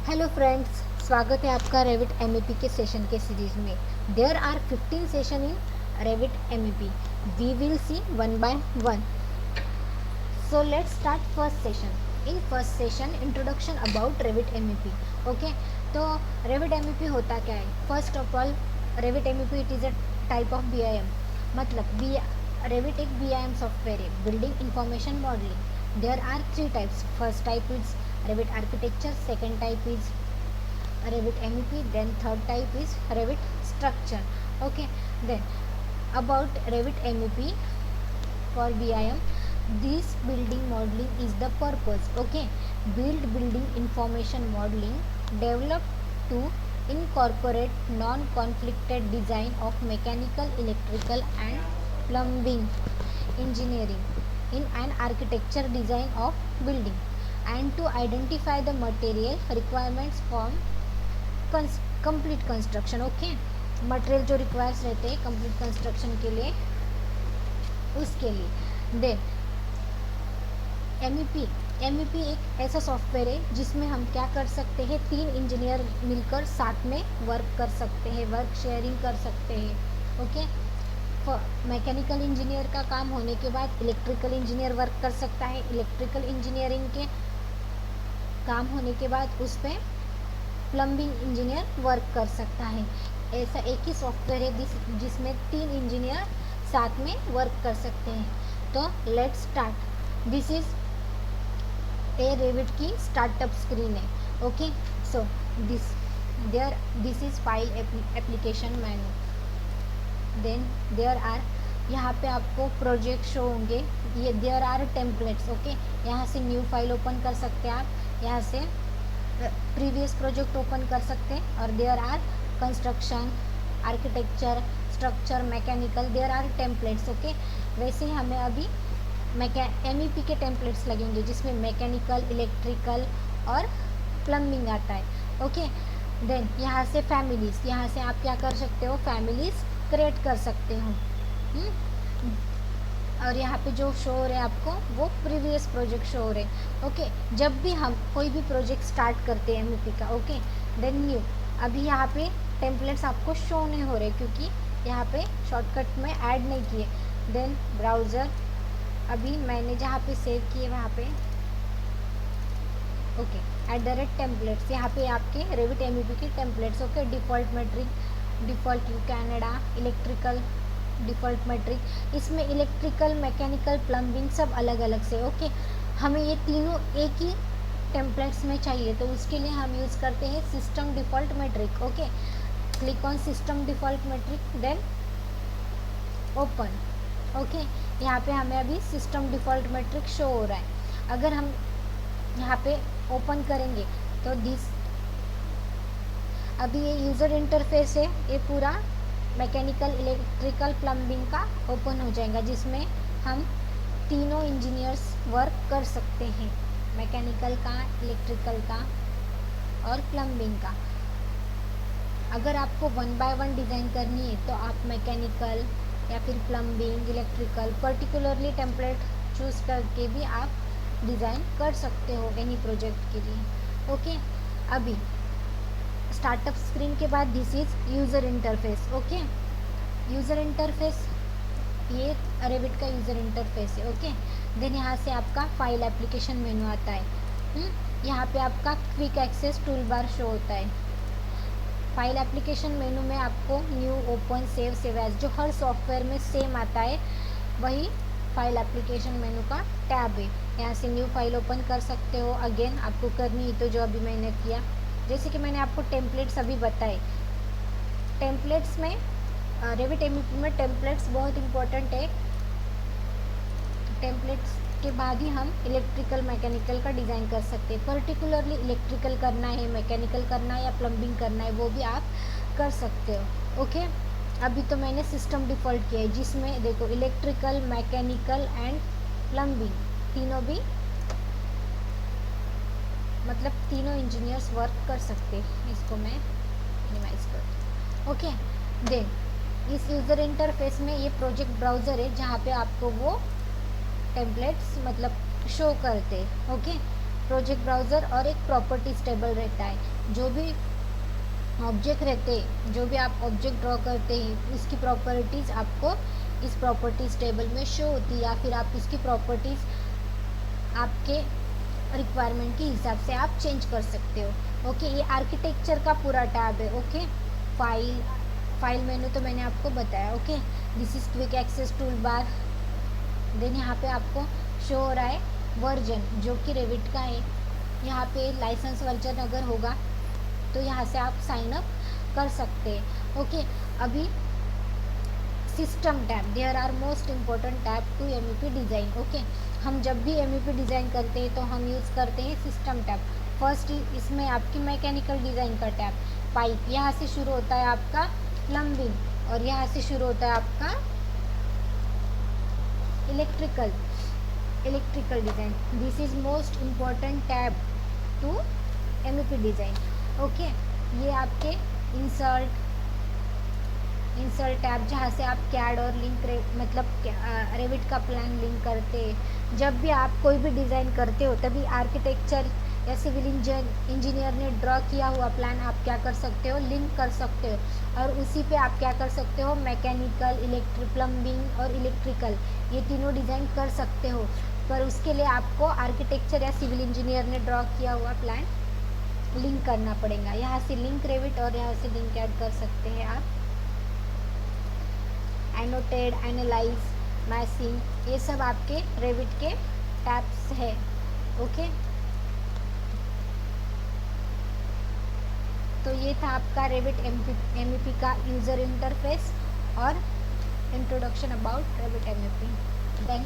Hello friends, स्वागत है आपका रेविट एमईपी के सेशन के सीरीज में। There are 15 session in Revit MEP. We will see one by one. So let's start first session. In first session introduction about Revit MEP. Okay, तो Revit MEP होता क्या है? First of all, Revit MEP it is a type of BIM. मतलब Revit एक BIM software है, building information modelling. There are 3 types. First type is Revit architecture, second type is Revit MEP, then third type is Revit structure. Okay, then about Revit MEP for BIM, this building modeling is the purpose. Okay, building information modeling developed to incorporate non-conflicted design of mechanical, electrical and plumbing engineering in an architecture design of building and to identify the material requirements from complete construction. Okay, material जो requires रहते हैं complete construction के लिए, उसके लिए। Then MEP एक ऐसा software है जिसमें हम क्या कर सकते हैं, 3 इंजीनियर मिलकर साथ में वर्क कर सकते हैं, वर्क शेयरिंग कर सकते हैं। ओके, मैकेनिकल इंजीनियर का काम होने के बाद इलेक्ट्रिकल इंजीनियर वर्क कर सकता है, इलेक्ट्रिकल इंजीनियरिंग के काम होने के बाद उस पर प्लम्बिंग इंजीनियर वर्क कर सकता है। ऐसा एक ही सॉफ्टवेयर है जिसमें 3 इंजीनियर साथ में वर्क कर सकते हैं। तो let's start. This is a Revit की स्टार्टअप स्क्रीन है। Okay, so this is file application menu. Then there are, यहाँ पे आपको प्रोजेक्ट शो होंगे। ये देयर आर टेम्पलेट्स। ओके, यहाँ से न्यू फाइल ओपन कर सकते हैं आप, यहाँ से प्रीवियस प्रोजेक्ट ओपन कर सकते हैं। और there are construction, architecture, structure, mechanical, there are templates. Okay, वैसे ही हमें अभी एमईपी के टेम्पलेट्स लगेंगे जिसमें मैकेनिकल, इलेक्ट्रिकल और प्लम्बिंग आता है। ओके, देन यहाँ से फैमिलीज़, यहाँ से आप क्या कर सकते हो, फैमिलीज़ क्रिएट कर सकते हो। और यहाँ पे जो शो हो रहा है आपको वो प्रीवियस प्रोजेक्ट शो हो रहे हैं। ओके, जब भी हम कोई भी प्रोजेक्ट स्टार्ट करते हैं एमईपी का, ओके, देन न्यू, अभी यहाँ पे टेम्पलेट्स आपको शो नहीं हो रहे क्योंकि यहाँ पे शॉर्टकट में ऐड नहीं किए। देन ब्राउज़र, अभी मैंने जहाँ पे सेव किए वहाँ पे ओके, @टेम्पलेट्स, यहाँ पे आपके रेविट एमईपी के templates. Okay, default metric, default Canada, electrical, default metric. इसमें इलेक्ट्रिकल, मैकेनिकल, प्लम्बिंग सब अलग अलग से। ओके, हमें ये तीनों एक ही टेम्पलेट्स में चाहिए तो उसके लिए हम यूज़ करते हैं system default metric. Okay, click on system default metric, then open. Okay, यहाँ पे हमें अभी सिस्टम डिफ़ॉल्ट मेट्रिक शो हो रहा है। अगर हम यहाँ पे ओपन करेंगे तो अभी ये यूज़र इंटरफेस है, ये पूरा मैकेनिकल, इलेक्ट्रिकल, प्लम्बिंग का ओपन हो जाएगा जिसमें हम तीनों इंजीनियर्स वर्क कर सकते हैं, मैकेनिकल का, इलेक्ट्रिकल का और प्लम्बिंग का। अगर आपको 1 बाय 1 डिज़ाइन करनी है तो आप मैकेनिकल या फिर plumbing, electrical particularly template choose करके भी आप डिज़ाइन कर सकते हो एनी प्रोजेक्ट के लिए। ओके, अभी स्टार्टअप स्क्रीन के बाद this is user interface. Okay, user interface ये रेविट का यूज़र इंटरफेस है। ओके, देन यहाँ से आपका फाइल एप्लीकेशन मेनू आता है। यहाँ पे आपका quick access tool bar show होता है। फाइल एप्लीकेशन मेनू में आपको न्यू, ओपन, सेव एज जो हर सॉफ्टवेयर में सेम आता है वही फाइल एप्लीकेशन मेनू का टैब है। यहाँ से न्यू फाइल ओपन कर सकते हो। अगेन आपको करनी तो जो अभी मैंने किया, जैसे कि मैंने आपको टेम्पलेट्स अभी बताए, टेम्पलेट्स में रेविट एमईपी में टेम्पलेट्स बहुत इम्पोर्टेंट है। टेम्पलेट्स के बाद ही हम इलेक्ट्रिकल, मैकेनिकल का डिज़ाइन कर सकते हैं। पर्टिकुलरली इलेक्ट्रिकल करना है, मैकेनिकल करना है या प्लम्बिंग करना है, वो भी आप कर सकते हो। ओके, अभी तो मैंने सिस्टम डिफ़ॉल्ट किया है जिसमें देखो इलेक्ट्रिकल, मैकेनिकल एंड प्लम्बिंग तीनों भी, मतलब तीनों इंजीनियर्स वर्क कर सकते हैं। इसको मैं मिनिमाइज कर। ओके, देन इस यूज़र इंटरफेस में ये प्रोजेक्ट ब्राउज़र है जहाँ पे आपको वो टेम्पलेट्स मतलब शो करते। ओके, प्रोजेक्ट ब्राउज़र और एक प्रॉपर्टीज टेबल रहता है। जो भी ऑब्जेक्ट रहते हैं, जो भी आप ऑब्जेक्ट ड्रॉ करते हैं, उसकी प्रॉपर्टीज़ आपको इस प्रॉपर्टीज़ टेबल में शो होती है, या फिर आप इसकी प्रॉपर्टीज़ आपके रिक्वायरमेंट के हिसाब से आप चेंज कर सकते हो। ओके, ये आर्किटेक्चर का पूरा टैब है। ओके, फाइल मेनू तो मैंने आपको बताया। Okay, this is quick access tool bar. Then यहाँ पे आपको शो हो रहा है वर्जन, जो कि रेविट का है। यहाँ पे लाइसेंस वर्जन अगर होगा तो यहाँ से आप साइन अप कर सकते हैं। ओके, अभी system tab, there are most important tab to MEP design. Okay, हम जब भी MEP डिज़ाइन करते हैं तो हम यूज़ करते हैं सिस्टम टैब। फर्स्ट इसमें आपकी मैकेनिकल डिज़ाइन का टैब, पाइप, यहाँ से शुरू होता है आपका प्लम्बिंग, और यहाँ से शुरू होता है आपका electrical design. This is most important tab to MEP design. Okay, ये आपके इंसर्ट टैब, जहाँ से आप कैड और लिंक मतलब रेविट का प्लान लिंक करते हैं। जब भी आप कोई भी डिज़ाइन करते हो तभी आर्किटेक्चर या सिविल इंजीनियर ने ड्रॉ किया हुआ प्लान आप क्या कर सकते हो, लिंक कर सकते हो, और उसी पे आप क्या कर सकते हो, मैकेनिकल, प्लम्बिंग और इलेक्ट्रिकल, ये तीनों डिज़ाइन कर सकते हो। पर उसके लिए आपको आर्किटेक्चर या सिविल इंजीनियर ने ड्रॉ किया हुआ प्लान लिंक करना पड़ेगा। यहाँ से लिंक रेविट और यहाँ से लिंक ऐड कर सकते हैं आप। एनोटेड, एनालाइज, मैसिंग, ये सब आपके रेविट के टैब्स है। ओके, तो ये था आपका रेविट MEP का यूज़र इंटरफेस और introduction about Revit MEP। Then